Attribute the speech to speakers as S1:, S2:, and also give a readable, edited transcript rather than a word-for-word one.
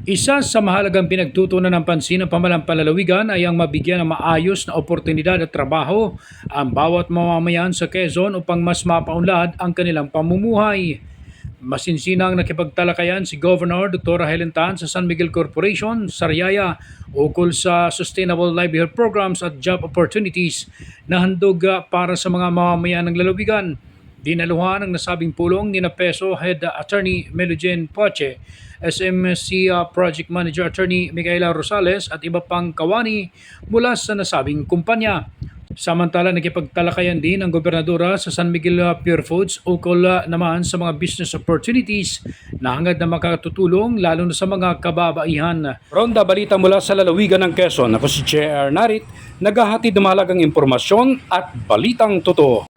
S1: Isa sa mahalagang pinagtutunan ng pansin ng pamahalang panlalawigan ay ang mabigyan ng maayos na oportunidad at trabaho ang bawat mamamayan sa Quezon upang mas mapaunlad ang kanilang pamumuhay. Masinsinang nakipagtalakayan si Governor Dr. Helen Tan sa San Miguel Corporation, Sariaya, ukol sa Sustainable Livelihood Programs at Job Opportunities na handog para sa mga mamamayan ng lalawigan. Dinaluhan ang nasabing pulong ni na Peso Head Attorney Melujen Poche, SMC Project Manager Attorney Micaela Rosales at iba pang kawani mula sa nasabing kumpanya. Samantala, nakipagtalakayan din ang gobernadora sa San Miguel Pure Foods ukol naman sa mga business opportunities na hangad na makatutulong lalo na sa mga kababaihan. Ronda balita mula sa lalawigan ng Quezon. Ako si J.R. Narit, naghahatid ng mahalagang impormasyon at balitang totoo.